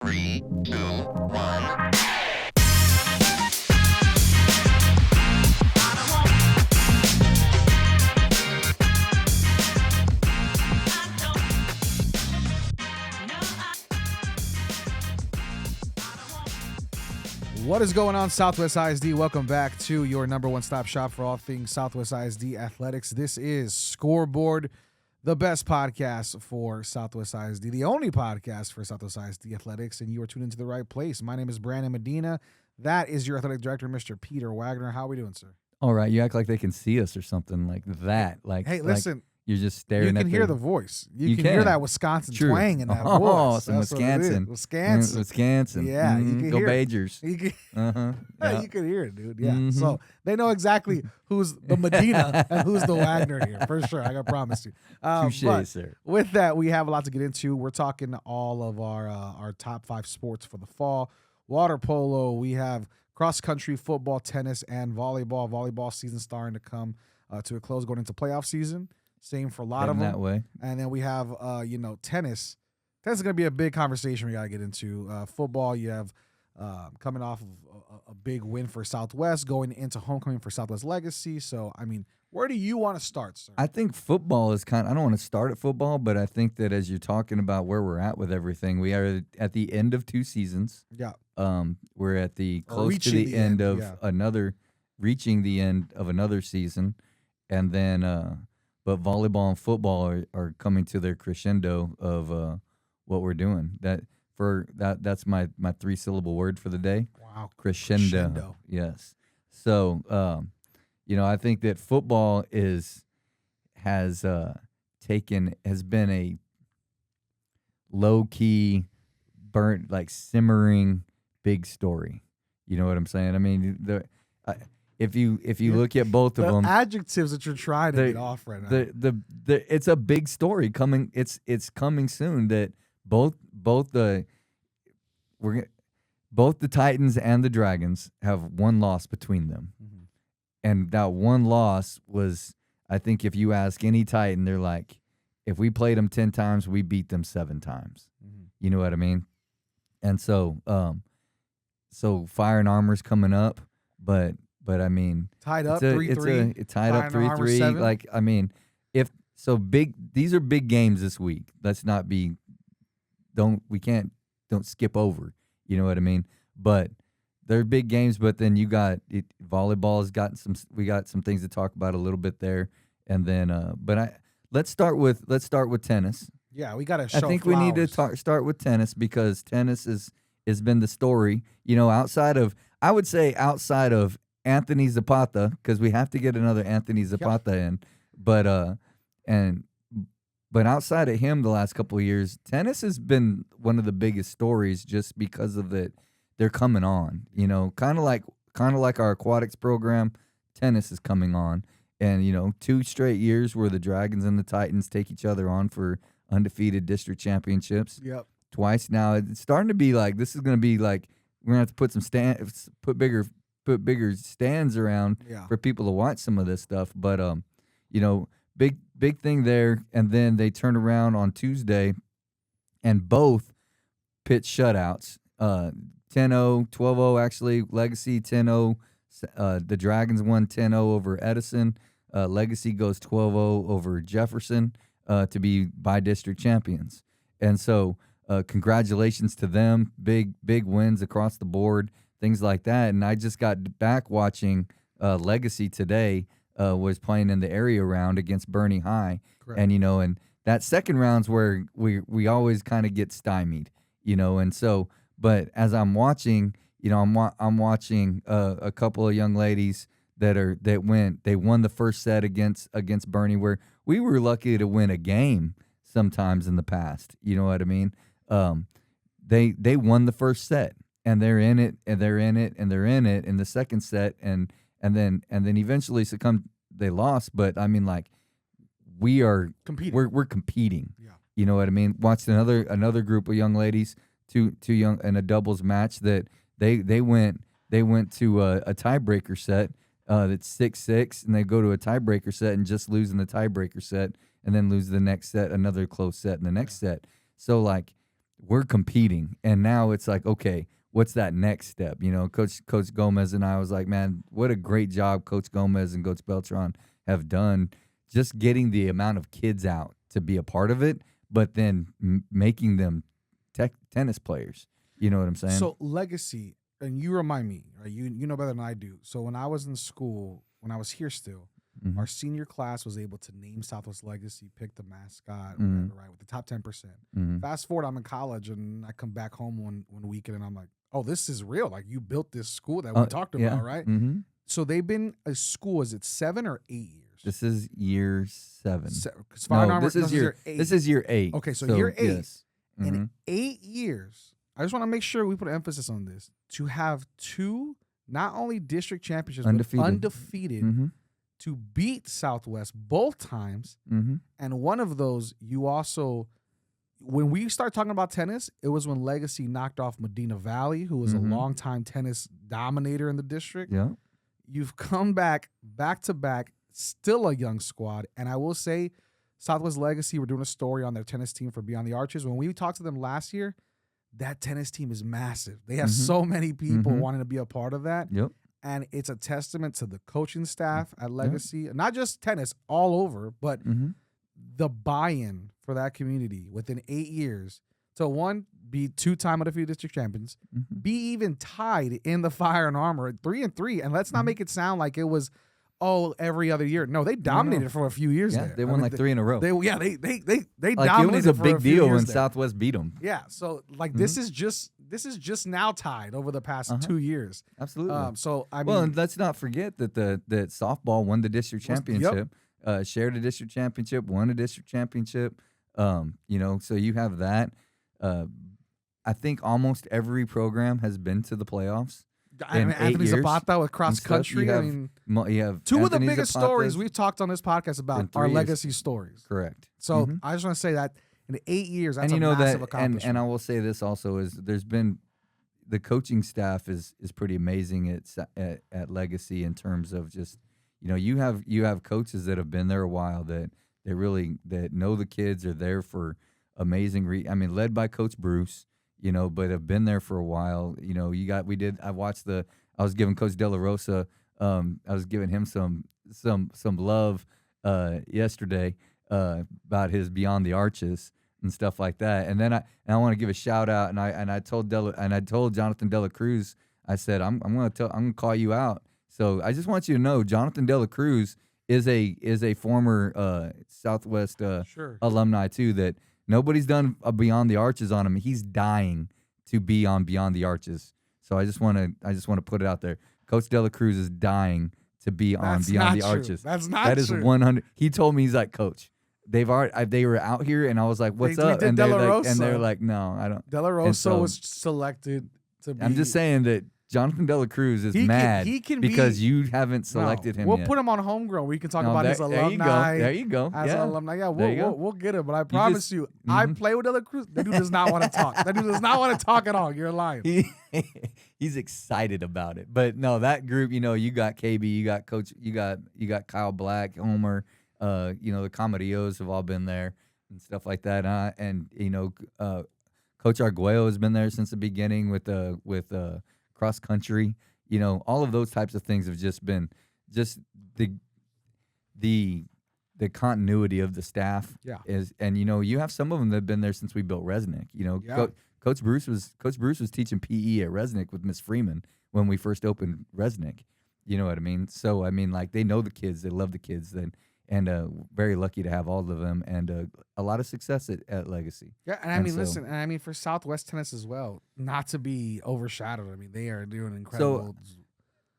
3, 2, 1. What is going on, Southwest ISD? Welcome back to your number one stop shop for all things Southwest ISD athletics. This is Scoreboard, the best podcast for Southwest ISD, the only podcast for Southwest ISD athletics, and you are tuned into the right place. My name is Brandon Medina. That is your athletic director, Mr. Peter Wagner. How are we doing, sir? All right, you act like they can see us or something like that. Like, hey, listen. You're just staring at You can hear the voice. You can hear that Wisconsin True. twang in that voice. Oh, some That's Wisconsin. Wisconsin. Yeah, you can Go hear it. Badgers. You can, Yeah. you can hear it, dude. Yeah. Mhm. So they know exactly who's the Medina and who's the Wagner here, for sure. I can promise you. Touché, sir. With that, we have a lot to get into. We're talking all of our top 5 sports for the fall. Water polo. We have cross country, football, tennis, and volleyball. Volleyball season starting to come to a close, going into playoff season. Same for a lot of them. That way. And then we have, tennis. Tennis is going to be a big conversation we got to get into. Football, you have coming off of a big win for Southwest, going into homecoming for Southwest Legacy. So, I mean, where do you want to start, sir? I think football is I don't want to start at football, but I think that as you're talking about where we're at with everything, we are at the end of 2 seasons. Yeah. We're at the close to the end of reaching the end of another season. And then, but volleyball and football are coming to their crescendo of what we're doing. That's my 3-syllable word for the day. Wow. Crescendo. Yes. So, I think that football has been a low-key, burnt, like simmering big story. You know what I'm saying? I mean, if you look at both of them, adjectives that you're trying to get off right now. It's a big story coming. It's coming soon that both the Titans and the Dragons have one loss between them, and that one loss was, I think, if you ask any Titan, they're like, if we played them 10 times, we beat them 7 times. You know what I mean? And so Fire and Armor's coming up, but I mean, tied up 3-3. It's tied up 3-3. Like, I mean, these are big games this week. Let's not be. Don't skip over. You know what I mean? But they're big games. But then you got volleyball has gotten some. We got some things to talk about a little bit there, and then. Let's start with tennis. Yeah, we got to show I think flowers. we need to start with tennis because tennis has been the story. Outside of Anthony Zapata, because we have to get another Anthony Zapata in, but outside of him, the last couple of years, tennis has been one of the biggest stories just because of that they're coming on. Kind of like our aquatics program, tennis is coming on, and 2 straight years where the Dragons and the Titans take each other on for undefeated district championships. Yep. Twice now. It's starting to be like this is going to be like we're gonna have to put bigger stands around for people to watch some of this stuff. But big thing there. And then they turn around on Tuesday and both pitch shutouts. 10-0, 12-0 actually. Legacy 10-0. The Dragons won 10-0 over Edison. Legacy goes 12-0 over Jefferson to be by-district champions. And so congratulations to them. Big wins across the board. Things like that. And I just got back watching Legacy today, was playing in the area round against Bernie High. Correct. And that second round's where we always kind of get stymied, and so, but as I'm watching, I'm watching a couple of young ladies they won the first set against Bernie, where we were lucky to win a game sometimes in the past. You know what I mean? They won the first set. And they're in it, and they're in it, and they're in it in the second set, and then eventually succumbed. They lost, but I mean, like, we are competing. We're competing. Yeah. You know what I mean? Watched another group of young ladies, two young in a doubles match that they went to a tiebreaker set that's 6-6, and they go to a tiebreaker set and just lose in the tiebreaker set, and then lose the next set, another close set in the next set. So like we're competing, and now it's like, okay, what's that next step? You know, Coach Gomez and I was like, man, what a great job Coach Gomez and Coach Beltran have done, just getting the amount of kids out to be a part of it, but then making them tennis players. You know what I'm saying? So legacy, and you remind me, right? You know better than I do. So when I was in school, when I was here still, our senior class was able to name Southwest Legacy, pick the mascot, whatever, right, with the top 10%. Fast forward, I'm in college, and I come back home one weekend, and I'm like, oh, this is real. Like, you built this school that we talked about, right? So they've been a school, is it 7 or 8 years? This is year 7. This is year 8. This is year 8. Okay, so year 8. Yes. In 8 years, I just want to make sure we put emphasis on this, to have 2, not only district championships, but undefeated, to beat Southwest both times. And one of those, you also, when we start talking about tennis, it was when Legacy knocked off Medina Valley, who was a longtime tennis dominator in the district. Yeah. You've come back to back, still a young squad. And I will say, Southwest Legacy, we're doing a story on their tennis team for Beyond the Arches. When we talked to them last year, that tennis team is massive. They have so many people wanting to be a part of that. Yep. And it's a testament to the coaching staff at Legacy, not just tennis, all over, but the buy-in for that community within 8 years to, one, be 2-time undefeated district champions, be even tied in the Fire and Armor at 3-3. And let's not make it sound like it was, every other year. No, they dominated for a few years there. They won 3 in a row. They dominated. It was a big deal when Southwest beat them. Yeah, so this is just now tied over the past 2 years. Absolutely. So I mean, and let's not forget that that softball won the district championship, shared a district championship, won a district championship. You know, so you have that. I think almost every program has been to the playoffs. Anthony Zapata with cross country. You have 2 of the biggest stories we've talked on this podcast about are legacy stories. Correct. So I just want to say that in 8 years, that's a massive accomplishment. And I will say this also is there's been the coaching staff is pretty amazing at Legacy in terms of just, you know, you have coaches that have been there a while that know the kids, are there for amazing. Led by Coach Bruce. You know, but have been there for a while. You know, I was giving Coach De La Rosa, I was giving him some love yesterday about his Beyond the Arches and stuff like that. And then I want to give a shout out, and I told Jonathan Dela Cruz, I said, I'm gonna call you out. So I just want you to know, Jonathan Dela Cruz is a former Southwest alumni too, that nobody's done a Beyond the Arches on him. He's dying to be on Beyond the Arches. So I just want to put it out there. Coach Dela Cruz is dying to be on Beyond the Arches. That's not true. That is 100. He told me, he's like, Coach, they were out here, and I was like, what's up? And they're like, no, I don't. De La Rosa was selected to be. I'm just saying that Jonathan Dela Cruz is mad because you haven't selected him yet. We'll put him on Homegrown. We can talk about his alumni. There you go. As an alumni. Yeah, we'll get him. But I promise you, I play with Dela Cruz. That dude does not want to talk. That dude does not want to talk at all. You're lying. He's excited about it. But no, that group, you know, you got KB, you got Coach, you got Kyle Black, Homer, you know, the Camarillos have all been there and stuff like that. And you know, Coach Arguello has been there since the beginning with cross country. You know, all of those types of things have just been the continuity of the staff. And you know, you have some of them that have been there since we built Resnick. You know, Coach Bruce was teaching PE at Resnick with Miss Freeman when we first opened Resnick. You know what I mean? So I mean, like, they know the kids, they love the kids, and very lucky to have all of them, and a lot of success at Legacy. Yeah, and I mean, listen, and I mean, for Southwest Tennis as well, not to be overshadowed. I mean, they are doing incredible.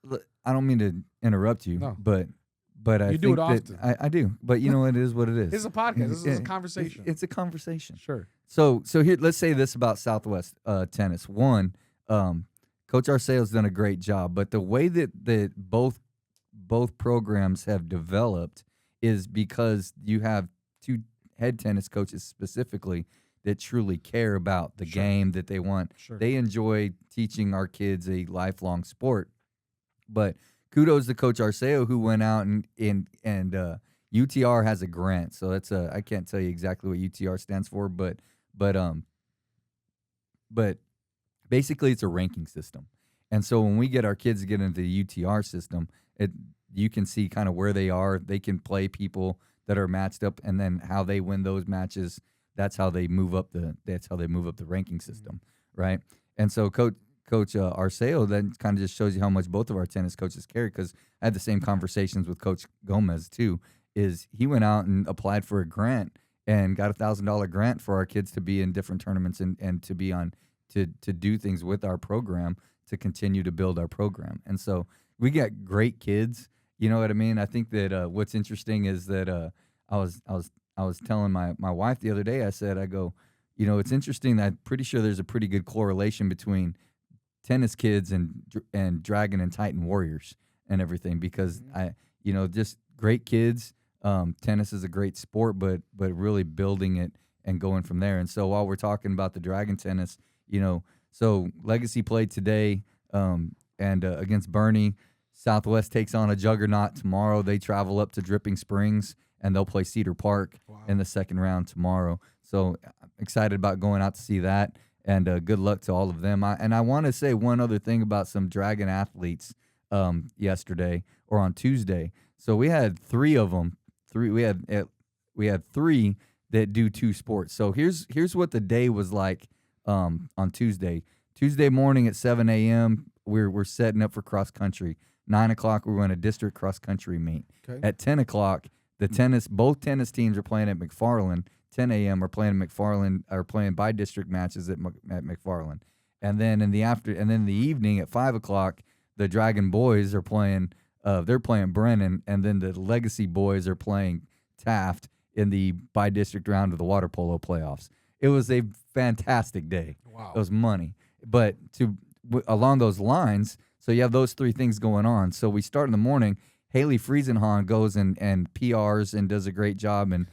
So, I don't mean to interrupt you, but I you do it often. I do, but you know, it is what it is. It's a podcast. This is a conversation. It's a conversation. Sure. So here, let's say this about Southwest Tennis. One, Coach Arceo's done a great job, but the way that both programs have developed is because you have 2 head tennis coaches specifically that truly care about the game, that they want. They enjoy teaching our kids a lifelong sport. But kudos to Coach Arceo, who went out and UTR has a grant. So that's I can't tell you exactly what UTR stands for, but but basically it's a ranking system. And so when we get our kids to get into the UTR system, you can see kind of where they are. They can play people that are matched up, and then how they win those matches. That's how they move up the ranking system, right? And so Coach Arceo then kind of just shows you how much both of our tennis coaches care, because I had the same conversations with Coach Gomez too. Is he went out and applied for a grant and got $1,000 grant for our kids to be in different tournaments and to be on to do things with our program to continue to build our program. And so we got great kids. You know what I mean? I think that what's interesting is that I was telling my wife the other day. I go, it's interesting that I'm pretty sure there's a pretty good correlation between tennis kids and Dragon and Titan Warriors and everything, because just great kids. Tennis is a great sport, but really building it and going from there. And so while we're talking about the Dragon tennis, so Legacy played today and against Bernie. Southwest takes on a juggernaut tomorrow. They travel up to Dripping Springs, and they'll play Cedar Park in the second round tomorrow. So I'm excited about going out to see that, and good luck to all of them. I want to say one other thing about some Dragon athletes yesterday or on Tuesday. So we had three of them. We had three that do two sports. So here's what the day was like on Tuesday. Tuesday morning at 7 a.m., we're setting up for cross country. 9 o'clock, we're going to district cross country meet. Okay. At 10 o'clock, both tennis teams are playing at McFarland. 10 a.m. are playing by district matches at McFarland. And then in the evening at 5 o'clock, the Dragon boys are playing. They're playing Brennan, and then the Legacy boys are playing Taft in the by district round of the water polo playoffs. It was a fantastic day. Wow. It was money. But along those lines, so you have those three things going on. So we start in the morning. Haley Friesenhahn goes and PRs and does a great job and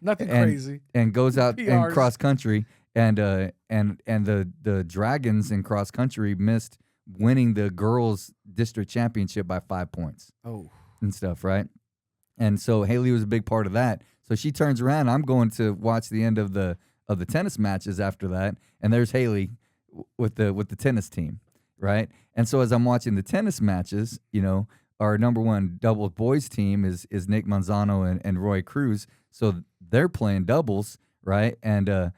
nothing crazy, and goes out in cross country and the Dragons in cross country missed winning the girls district championship by 5 points. Oh, and stuff, right? And so Haley was a big part of that. So she turns around. I'm going to watch the end of the tennis matches after that, and there's Haley with the tennis team, right? And so as I'm watching the tennis matches, our number one doubles boys team is Nick Manzano and Roy Cruz. So they're playing doubles, right? And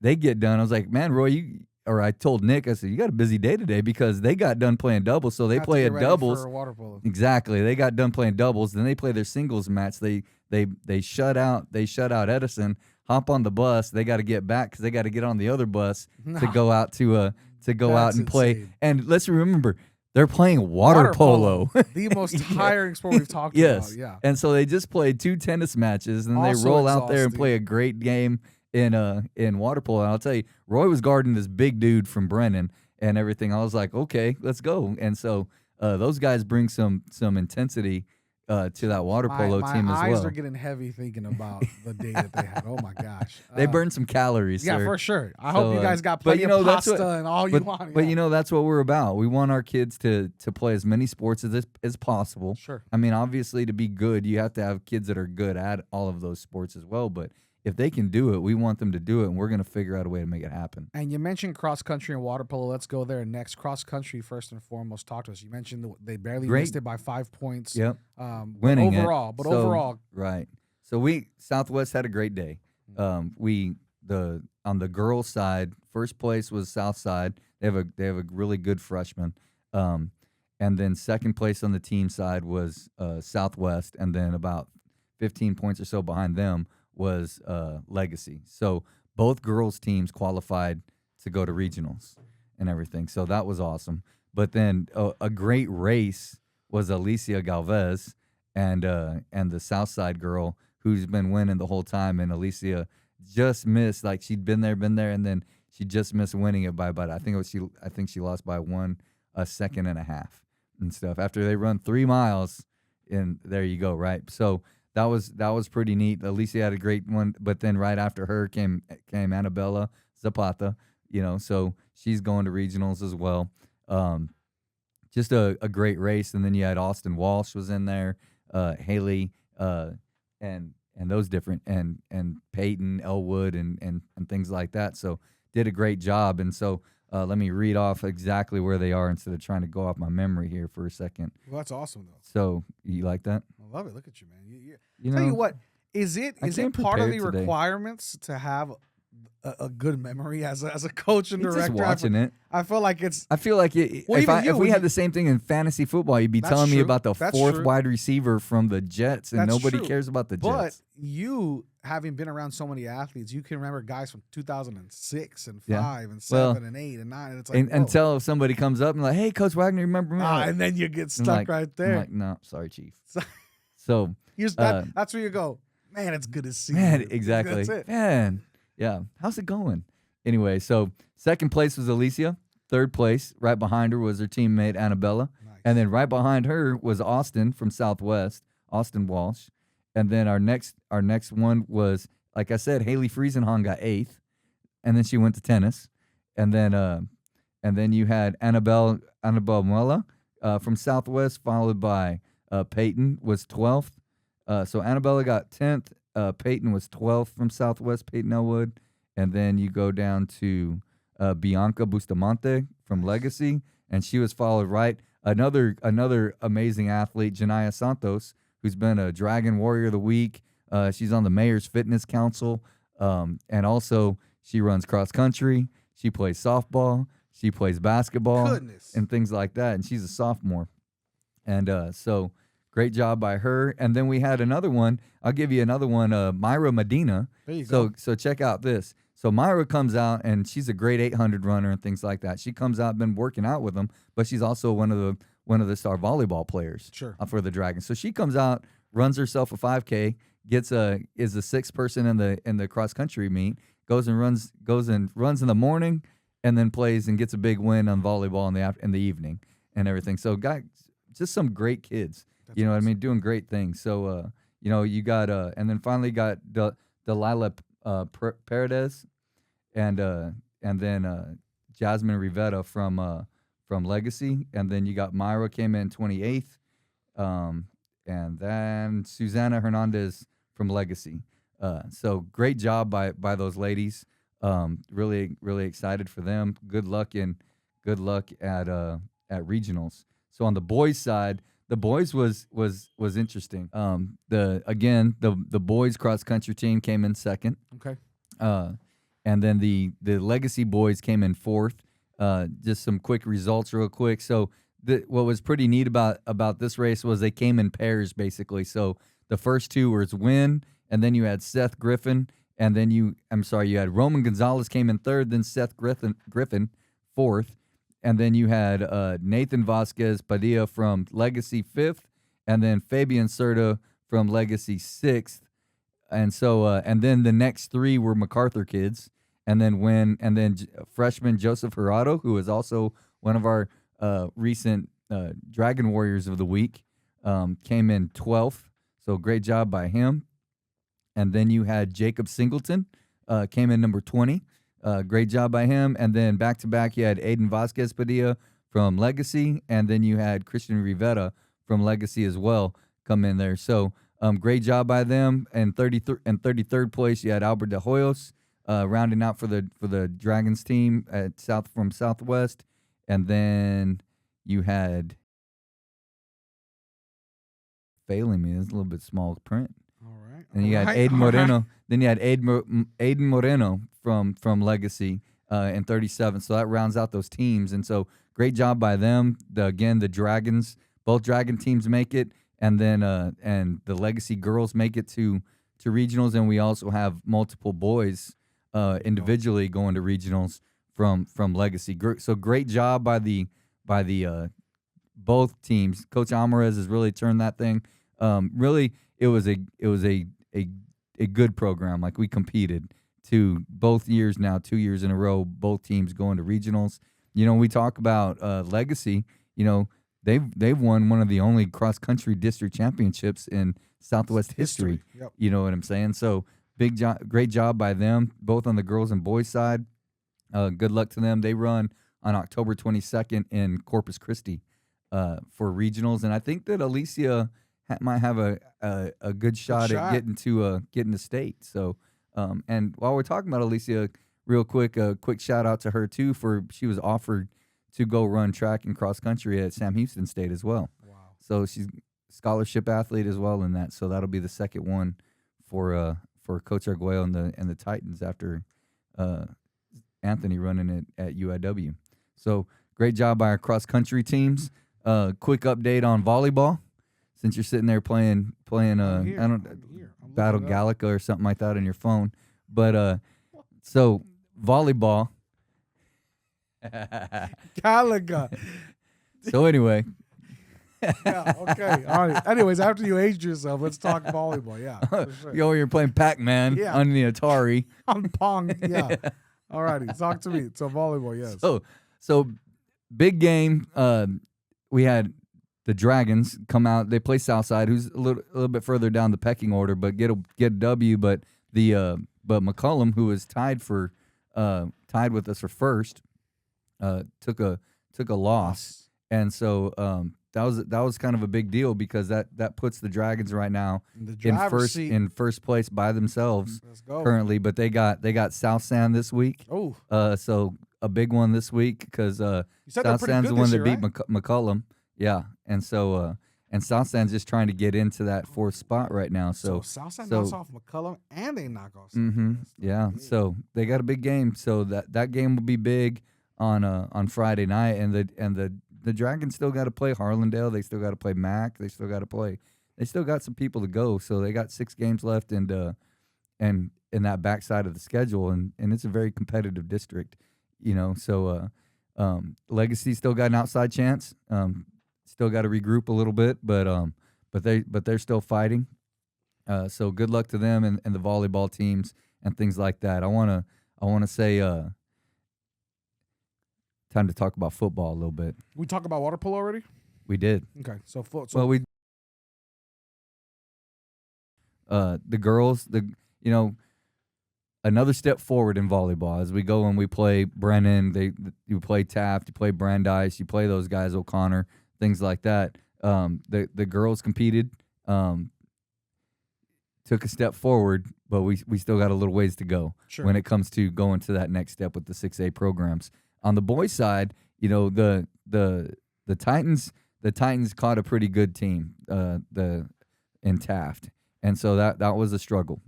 they get done. I was like, man, Roy, I told Nick, I said, you got a busy day today, because they got done playing doubles. So they play a doubles. For water polo. Exactly. They got done playing doubles. Then they play their singles match. They shut out Edison, hop on the bus. They got to get back because they got to get on the other bus to go out out and play. Insane. And let's remember, they're playing water polo. The most tiring sport we've talked about. Yeah. And so they just played 2 tennis matches, and then Also they roll out there and play a great game in water polo. And I'll tell you, Roy was guarding this big dude from Brennan and everything. I was like, okay, let's go. And so those guys bring some intensity to that water polo team as well. My eyes are getting heavy thinking about the day that they had. Oh my gosh, they burned some calories. Yeah, sir. For sure. I hope you guys got plenty of pasta and all you want. But that's what we're about. We want our kids to play as many sports as possible. Sure. I mean, obviously, to be good, you have to have kids that are good at all of those sports as well. But if they can do it, we want them to do it, and we're going to figure out a way to make it happen. And you mentioned cross country and water polo. Let's go there next. Cross country, first and foremost, talk to us. You mentioned they barely missed it by 5 points. Yep. Winning overall. Right. So Southwest had a great day. On the girls' side, first place was Southside. They have a really good freshman. And then second place on the team side was Southwest, and then about 15 points or so behind them was Legacy. So both girls teams qualified to go to regionals and everything. So that was awesome. But then a great race was Alicia Galvez and the Southside girl who's been winning the whole time. And Alicia just missed, like she'd been there, and then she just missed winning it by about, I think she lost by a second and a half and stuff after they run 3 miles. And there you go, right? So that was pretty neat. Alicia had a great one, but then right after her came Annabella Zapata, so she's going to regionals as well. Just a great race. And then you had Austin Walsh was in there, Haley, and those different, and Peyton, Elwood, and things like that. So did a great job. And so let me read off exactly where they are instead of trying to go off my memory here for a second. Well, that's awesome, though. So you like that? I love it. Look at you, man. You Tell know, you what, is it part of the today. requirements to have a good memory as a coach and director? Just watching it. I feel like it's. I feel like if we had the same thing in fantasy football, you'd be telling me about the fourth wide receiver from the Jets, and nobody cares about the Jets. But you, having been around so many athletes, you can remember guys from 2006 and 5 and 7 and 8 and 9. And it's like until somebody comes up and like, hey, Coach Wagner, remember me? And then you get stuck right there. I'm like, no, sorry, Chief. So that's where you go. Man, it's good to see. Man, you. Exactly. That's it. Man, yeah. How's it going? Anyway, so second place was Alicia. Third place, right behind her, was her teammate Annabella. Nice. And then right behind her was Austin from Southwest, Austin Walsh. And then our next one was, like I said, Haley Friesenhahn got 8th. And then she went to tennis. And then you had Annabelle Muella from Southwest, followed by Peyton was 12th. So Annabella got 10th. Peyton was 12th from Southwest, Peyton Elwood. And then you go down to Bianca Bustamante from Legacy, and she was followed right. Another amazing athlete, Janaya Santos, who's been a Dragon Warrior of the Week. She's on the Mayor's Fitness Council, and also she runs cross country. She plays softball. She plays basketball and things like that. And she's a sophomore. And so great job by her. And then we had another one. I'll give you another one, Myra Medina. There you go. So check out this. So Myra comes out, and she's a great 800 runner and things like that. She comes out, been working out with them, but she's also one of the star volleyball players for the Dragons. So she comes out, runs herself a 5K, is the 6th person in the cross country meet, goes and runs in the morning, and then plays and gets a big win on volleyball in the evening and everything. So guys, just some great kids. That's awesome. What I mean, doing great things. So you got and then finally got Delilah Paredes, and then Jasmine Rivera from Legacy, and then you got Myra came in 28th, and then Susanna Hernandez from Legacy. So great job by those ladies. Really excited for them. Good luck at regionals. So on the boys' side, the boys was interesting. The boys cross country team came in 2nd. Okay. And then the Legacy boys came in 4th. Just some quick results real quick. So what was pretty neat about this race was they came in pairs basically. So the first two was Wynn, and then you had Seth Griffin, and then you had Roman Gonzalez came in 3rd, then Seth Griffin 4th. And then you had Nathan Vasquez Padilla from Legacy 5th, and then Fabian Serta from Legacy 6th. And so, and then the next 3 were MacArthur kids, and then freshman Joseph Jurado, who is also one of our recent Dragon Warriors of the Week, came in 12th. So great job by him. And then you had Jacob Singleton, came in number 20. Great job by him. And then back-to-back, you had Aiden Vasquez Padilla from Legacy, and then you had Christian Rivera from Legacy as well come in there. So great job by them. And 33rd place, you had Albert De Hoyos rounding out for the Dragons team from Southwest. And then you had, failing me, it's a little bit small print. All right. And you had Aiden Moreno. Right. Then you had Aiden Moreno from Legacy in 37th. So that rounds out those teams. And so great job by them. The Dragons, both Dragon teams make it, and then and the Legacy girls make it to regionals. And we also have multiple boys individually going to regionals from Legacy. So great job by the both teams. Coach Alvarez has really turned that thing. Really, it was a good program. Like, we competed to both years now, 2 years in a row, both teams going to regionals. We talk about Legacy. They've won one of the only cross country district championships in Southwest history. Yep. You know what I'm saying? So great job by them, both on the girls and boys side. Good luck to them. They run on October 22nd in Corpus Christi for regionals, and I think that Alicia might have a good shot at getting to state. So, and while we're talking about Alicia, real quick, a quick shout out to her too she was offered to go run track and cross country at Sam Houston State as well. Wow. So she's scholarship athlete as well in that. So that'll be the second one for Coach Arguello and the Titans after Anthony running it at UIW. So great job by our cross country teams. Quick update on volleyball, since you're sitting there playing Battle Gallica or something like that on your phone. But so volleyball. Galaga. So anyway. Yeah, okay. All right. Anyways, after you aged yourself, let's talk volleyball. Yeah. For sure. You're playing Pac-Man on the Atari. On Pong. Yeah. All righty. Talk to me. So volleyball, yes. So big game. We had the Dragons come out. They play Southside, who's a little bit further down the pecking order, but get a W. But McCollum, who was tied with us for first, took a loss, and so that was kind of a big deal because that puts the Dragons right now in first place by themselves currently. But they got South San this week. Oh, so a big one this week because South San's the one that beat McCollum. Yeah, and so and South San's just trying to get into that fourth spot right now. So South San knocks off McCollum and they knock off. Yeah, so they got a big game. So that game will be big on Friday night, and the Dragons still got to play Harlandale. They still got to play Mac. They still got some people to go. So they got 6 games left, and in that backside of the schedule, and it's a very competitive district, So Legacy still got an outside chance. Still got to regroup a little bit, but they're still fighting. So good luck to them and the volleyball teams and things like that. I wanna say time to talk about football a little bit. We talked about water polo already? We did. Okay. So the girls, another step forward in volleyball as we go and we play Brennan, you play Taft, you play Brandeis, you play those guys, O'Connor, things like that. The girls competed, took a step forward, but we still got a little ways to go when it comes to going to that next step with the 6A programs. On the boys' side, the Titans caught a pretty good team in Taft, and so that was a struggle.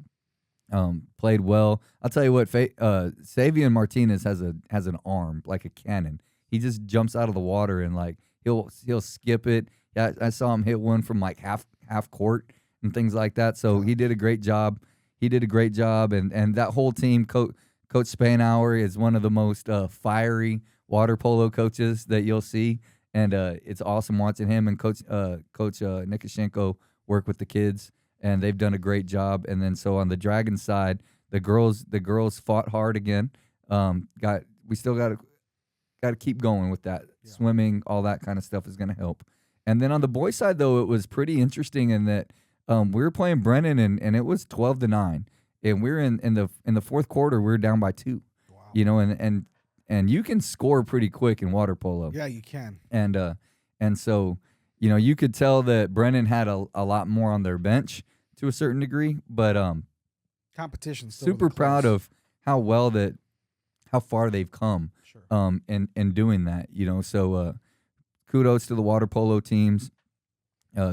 Played well. I'll tell you what, Savion Martinez has an arm like a cannon. He just jumps out of the water and like he'll skip it. Yeah, I saw him hit one from like half court and things like that. So he did a great job. And that whole team, Coach Spanauer is one of the most fiery water polo coaches that you'll see, and it's awesome watching him and Coach Nikoshenko work with the kids, and they've done a great job. And then so on the Dragons side, the girls fought hard again. We still got to keep going with that. Yeah. Swimming, all that kind of stuff is going to help. And then on the boys' side, though, it was pretty interesting in that we were playing Brennan, and it was 12-9, and we were in the fourth quarter. We were down by 2. Wow. And you can score pretty quick in water polo. Yeah, you can. And so you could tell that Brennan had a lot more on their bench to a certain degree, but competition. Super proud of how far they've come. Sure. In doing that, So kudos to the water polo teams.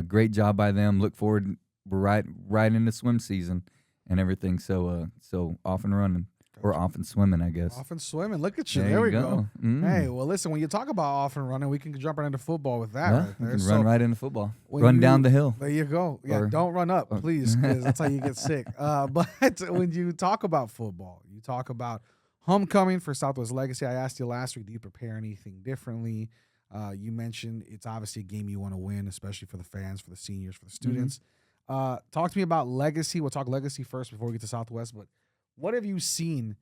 Great job by them. Look forward. We're right into swim season and everything. So off and running. Gotcha. Or off and swimming, I guess. Off and swimming. Look at you. There we go. Hey, well, listen, when you talk about off and running, we can jump right into football with that. Yeah, right there. We can run right into football. Run down the hill. There you go. Yeah, don't run up, please, because that's how you get sick. But when you talk about football, you talk about homecoming for Southwest Legacy. I asked you last week, do you prepare anything differently? You mentioned it's obviously a game you want to win, especially for the fans, for the seniors, for the students. Talk to me about Legacy. We'll talk Legacy first before we get to Southwest, but what have you seen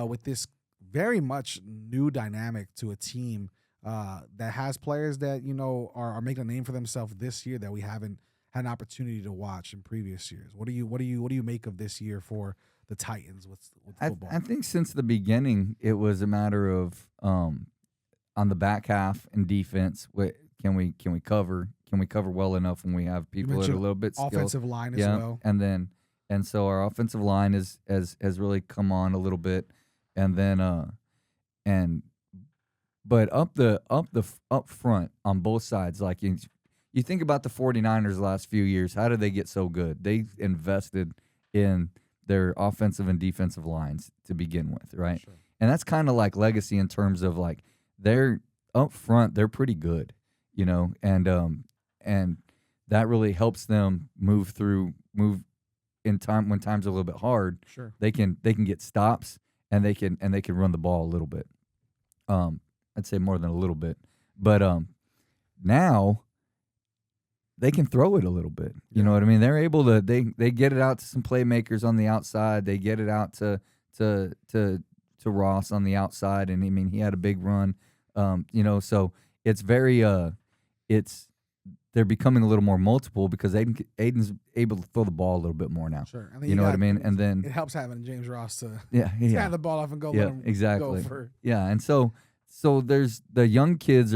with this very much new dynamic to a team that has players that are making a name for themselves this year that we haven't had an opportunity to watch in previous years? What do you make of this year for the Titans with football? I think since the beginning it was a matter of on the back half in defense. Can we cover? Can we cover well enough when we have people that are a little bit skilled? Offensive line as well. And so our offensive line has really come on a little bit. and then but up front on both sides, like you think about the 49ers the last few years, how did they get so good? They invested in their offensive and defensive lines to begin with, right? Sure. And that's kind of like legacy in terms of like they're up front, they're pretty good, and that really helps them move in time when times are a little bit hard. Sure. They can get stops and they can run the ball a little bit. I'd say more than a little bit. But now they can throw it a little bit. You know what I mean? They're able to they get it out to some playmakers on the outside. They get it out to Ross on the outside, and I mean he had a big run. So it's very they're becoming a little more multiple because Aiden's able to throw the ball a little bit more now. Sure. And you know what I mean? And then it helps having James Ross to hand the ball off and go. Yeah, let him exactly. Go for, and so there's the young kids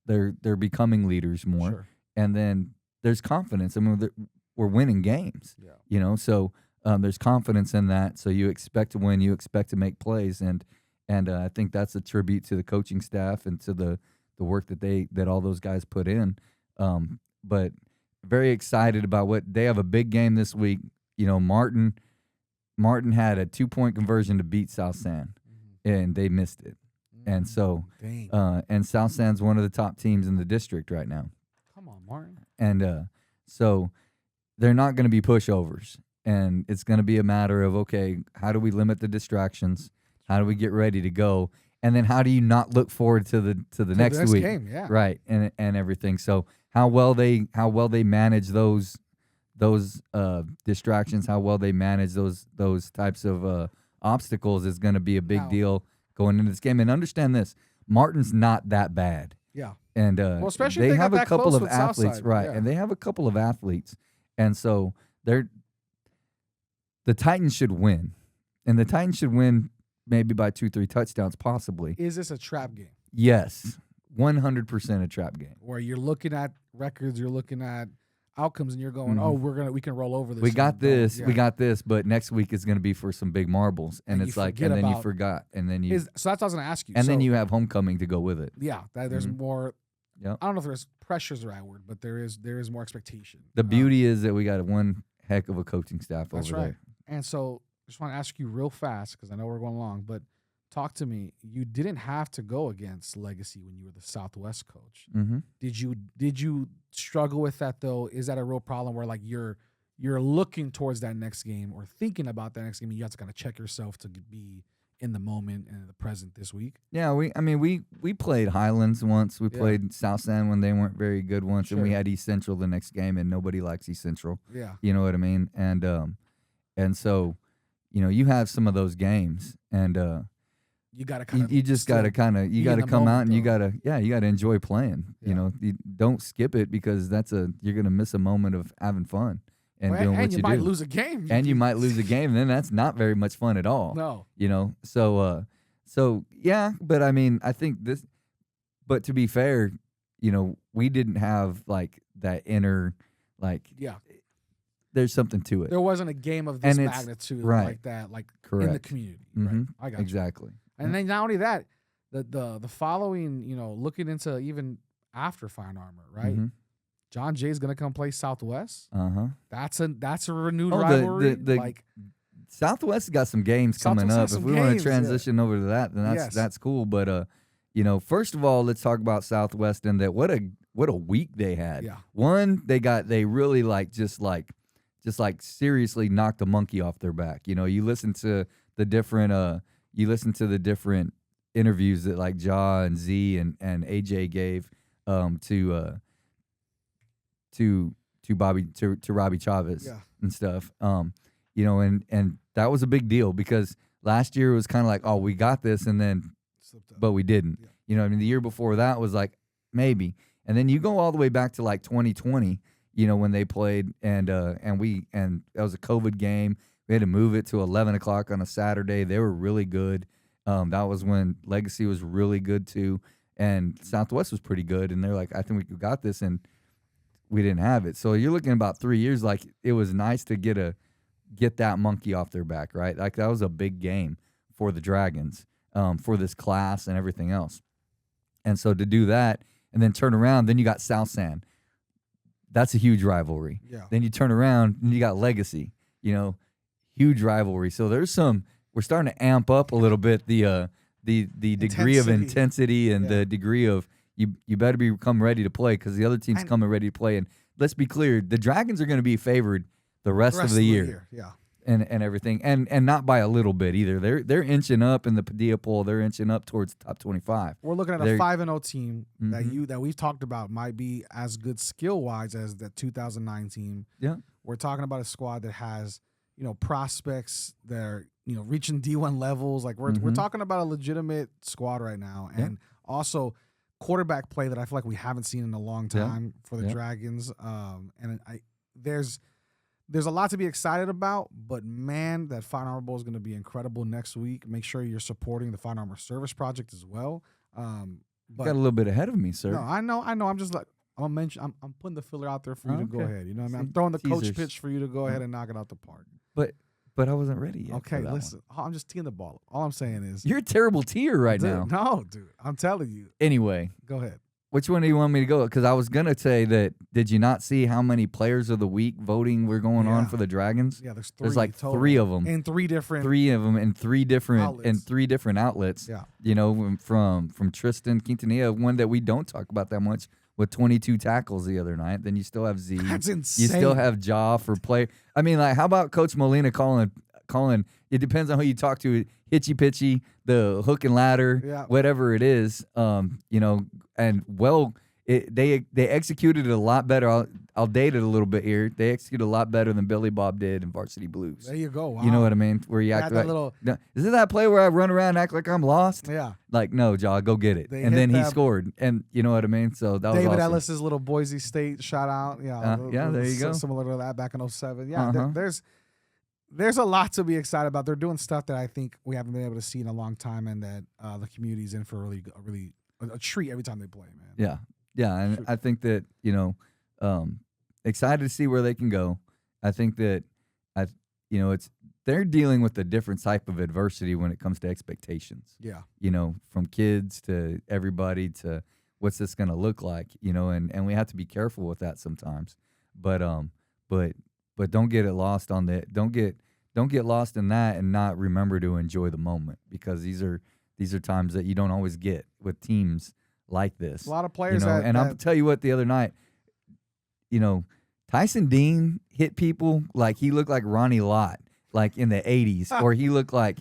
they're becoming leaders more, sure. And then there's confidence. I mean, we're winning games. Yeah. So there's confidence in that. So you expect to win, you expect to make plays, and I think that's a tribute to the coaching staff and to the work that all those guys put in. But very excited about what they have a big game this week. Martin had a 2-point conversion to beat South San, and they missed it. And so, and South San's one of the top teams in the district right now. Come on, Martin. And so they're not going to be pushovers, and it's going to be a matter of, okay, how do we limit the distractions? How do we get ready to go? And then how do you not look forward to the next week? Game, yeah. Right, and everything. So how well they manage those distractions, how well they manage those types of obstacles is going to be a big deal going into this game. And understand this, Martin's not that bad. Yeah. And especially they if have got a that couple close of with athletes, Southside. right? Yeah. And they have a couple of athletes, and so the Titans should win, and the Titans should win maybe by 2-3 touchdowns, possibly. Is this a trap game? Yes, 100% a trap game. Where you're looking at records, you're looking at outcomes, and you're going, "Oh, we can roll over this. We got this, yeah. we got this." But next week is going to be for some big marbles, and it's like, and then you forgot, and then you. So that's what I was going to ask you. And then you have homecoming to go with it. Yeah, there's more. Yeah. I don't know if there's pressure's the right word, but there is more expectation. The beauty is that we got one heck of a coaching staff over there. That's right. And so I just want to ask you real fast because I know we're going along, but talk to me. You didn't have to go against Legacy when you were the Southwest coach. Mm-hmm. Did you struggle with that though? Is that a real problem where like you're looking towards that next game or thinking about that next game and you have to kind of check yourself to be in the moment and in the present this week? Yeah, we played Highlands once. We played South San when they weren't very good once, Sure. and we had East Central the next game, and nobody likes East Central. Yeah. You know what I mean? And so, you have some of those games, and you got to kind of you just got to come out and though. you got to enjoy playing. Yeah. You don't skip it because you're going to miss a moment of having fun. And doing what you do. And you might lose a game. And you might lose a game, and then that's not very much fun at all. No. So yeah, but I mean, I think this, but to be fair, we didn't have like that inner, like, there's something to it. There wasn't a game of this magnitude like that, like correct. in the community. Mm-hmm. Right? I got exactly. You. And then not only that, the following, looking into even after Fine Armor, right? Mm-hmm. John Jay's gonna come play Southwest. That's a renewed rivalry. Like Southwest got some games coming up. If we want to transition over to that, then that's cool. But first of all, let's talk about Southwest and that what a week they had. Yeah. One, they really just seriously knocked a monkey off their back. You listen to the different interviews that like Ja and Z and AJ gave to Robbie Chavez and stuff. And that was a big deal because last year it was kind of like, oh, we got this, and then but we didn't. Yeah. The year before that was like maybe, and then you go all the way back to like 2020. When they played and that was a COVID game. We had to move it to 11 o'clock on a Saturday. They were really good. That was when Legacy was really good too, and Southwest was pretty good. And they're like, I think we got this, and we didn't have it. So you're looking about 3 years. Like it was nice to get that monkey off their back, right? Like that was a big game for the Dragons, for this class and everything else. And so to do that and then turn around, then you got South San. That's a huge rivalry. Yeah. Then you turn around and you got Legacy, huge rivalry. So we're starting to amp up a little bit the degree of intensity and the degree of you better become ready to play because the other team's coming ready to play. And let's be clear, the Dragons are going to be favored the rest of the year. Yeah. And everything, and not by a little bit either. They're inching up in the Padilla poll. They're inching up towards the top 25. We're looking at a 5-0 team that we've talked about might be as good skill wise as the 2009 team. Yeah, we're talking about a squad that has prospects that are reaching D1 levels. Like we're talking about a legitimate squad right now, and also quarterback play that I feel like we haven't seen in a long time for the Dragons. And there's a lot to be excited about, but man, that Fine Armor Bowl is going to be incredible next week. Make sure you're supporting the Fine Armor Service Project as well. But got a little bit ahead of me, sir. No, I know. I'm just like I'm putting the filler out there for you to go ahead. You know what I mean? I'm throwing the coach pitch for you to go ahead and knock it out the park. But I wasn't ready yet. Okay, listen. I'm just teeing the ball. All I'm saying is you're a terrible teer right now. No, dude. I'm telling you. Anyway, go ahead. Which one do you want me to go? Because I was going to say that, did you not see how many players of the week voting were going on for the Dragons? Yeah, there's like total. 3 of them. In 3 different. 3 of them in 3 different outlets. outlets. Yeah. From Tristan Quintanilla, one that we don't talk about that much, with 22 tackles the other night. Then you still have Z. That's insane. You still have Ja for play. I mean, like, how about Coach Molina calling? It depends on who you talk to. Hitchy pitchy, the hook and ladder, whatever it is. They executed it a lot better. I'll date it a little bit here. They executed a lot better than Billy Bob did in Varsity Blues. There you go. Wow. You know what I mean? Where you act like is it that play where I run around and act like I'm lost? Yeah. Like, no, Ja, go get it. And then he scored. And you know what I mean? So that was David awesome. Ellis's little Boise State shout out. Yeah. There you go. Similar to that back in 07. Yeah. There's a lot to be excited about. They're doing stuff that I think we haven't been able to see in a long time, and that the community's in for a treat every time they play, man. Yeah. Yeah, and I think that, excited to see where they can go. I think that they're dealing with a different type of adversity when it comes to expectations. Yeah. From kids to everybody to what's this going to look like, and we have to be careful with that sometimes. But don't get it lost on that. Don't get lost in that and not remember to enjoy the moment, because these are times that you don't always get with teams like this. A lot of players I'll tell you what, the other night, Tyson Dean hit people like he looked like Ronnie Lott, like in the 80s, or he looked like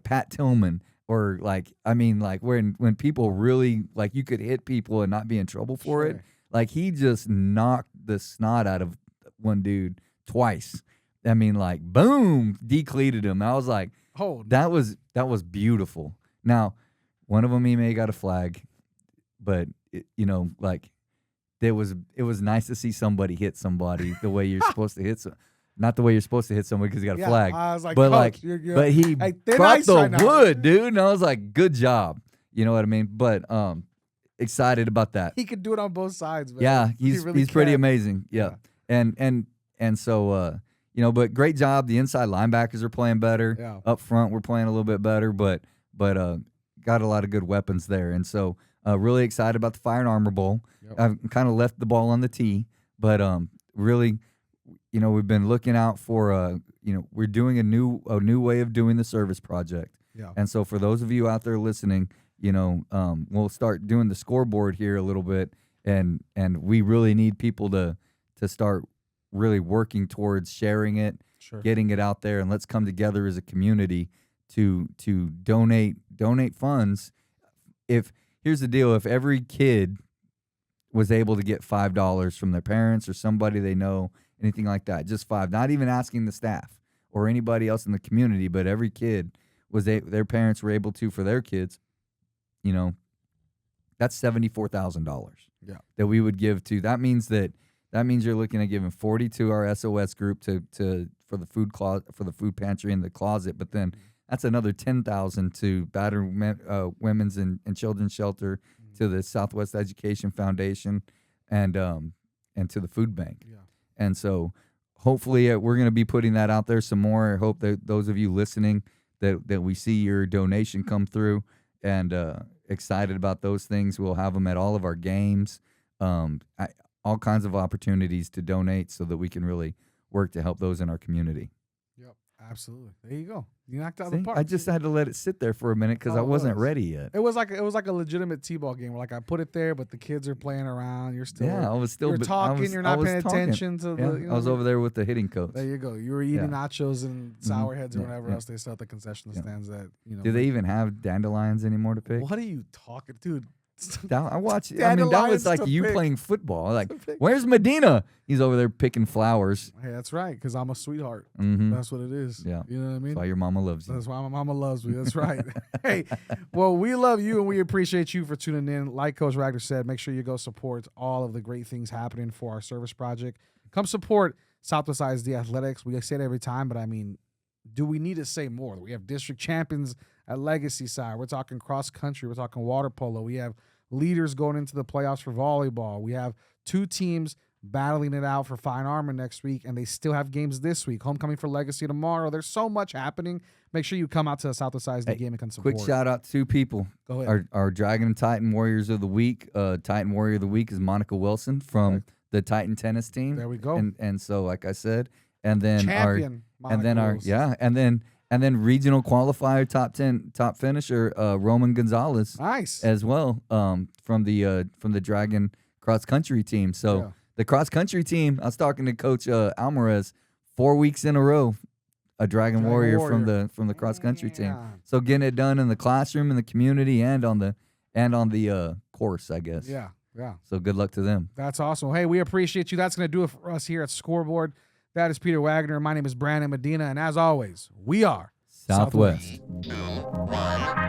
Pat Tillman, or when people really, like, you could hit people and not be in trouble for it. Like, he just knocked the snot out of one dude twice. I mean, like, boom, decleated him. I was like, oh, that was beautiful. Now, one of them, he may have got a flag, but it was nice to see somebody hit somebody the way you're supposed to hit not the way you're supposed to hit somebody because he got a flag. I was like, but Coach, but he caught the wood, dude, and I was like, good job. You know what I mean? But excited about that. He could do it on both sides, man. Yeah, he's pretty amazing. Yeah. And so but great job. The inside linebackers are playing better. Yeah. Up front, we're playing a little bit better, but got a lot of good weapons there. And so really excited about the Fire and Armor Bowl. Yep. I've kind of left the ball on the tee, but really, we've been looking out for we're doing a new way of doing the service project. Yeah. And so for those of you out there listening, we'll start doing the scoreboard here a little bit, and we really need people to start really working towards sharing it, getting it out there, and let's come together as a community to donate funds. Here's the deal, if every kid was able to get $5 from their parents or somebody they know, anything like that, just $5, not even asking the staff or anybody else in the community, but every kid their parents were able to for their kids, that's $74,000 that we would give to. That means you're looking at giving 40 to our SOS group for the food pantry and the closet, but then that's another $10,000 to battered women's and children's shelter, to the Southwest Education Foundation, and to the food bank. Yeah. And so hopefully we're going to be putting that out there some more. I hope that those of you listening that we see your donation come through, and excited about those things. We'll have them at all of our games. All kinds of opportunities to donate so that we can really work to help those in our community. Yep, absolutely. There you go. You knocked out the park. I just had to let it sit there for a minute because I wasn't ready yet. It was like a legitimate t-ball game. Like I put it there, but the kids are playing around. You're still You're talking. You're not paying attention to the. You know, I was over there with the hitting coach. There you go. You were eating nachos and sour heads and whatever else they sell at the concession stands. That Do they even have dandelions anymore to pick? What are you talking, dude? I watched. I mean, that was like you playing football. Like, where's Medina? He's over there picking flowers. Hey, that's right, because I'm a sweetheart. Mm-hmm. That's what it is. Yeah, you know what I mean. That's why your mama loves you. That's why my mama loves me. That's right. Hey, well, we love you and we appreciate you for tuning in. Like Coach Wagner said, make sure you go support all of the great things happening for our service project. Come support Southwest ISD Athletics. We say it every time, but I mean, do we need to say more? We have district champions at Legacy side. We're talking cross country. We're talking water polo. We have leaders going into the playoffs for volleyball. We have 2 teams battling it out for Fine Armor next week, and they still have games this week. Homecoming for Legacy tomorrow. There's so much happening. Make sure you come out to the Southwest ISD game and come support. Quick shout out to 2 people. Go ahead. Our Dragon and Titan Warriors of the Week. Titan Warrior of the Week is Monica Wilson from the Titan tennis team. There we go. And so, like I said, and then champion and then regional qualifier top finisher Roman Gonzalez. Nice. As well from the Dragon cross country team. So the cross country team, I was talking to Coach Alvarez 4 weeks in a row, a Dragon Warrior from the cross country team. So getting it done in the classroom, in the community, and on the course, I guess. Yeah. So good luck to them. That's awesome. Hey, we appreciate you. That's going to do it for us here at Scoreboard. That is Peter Wagner. My name is Brandon Medina, and as always, we are Southwest. 2, 1.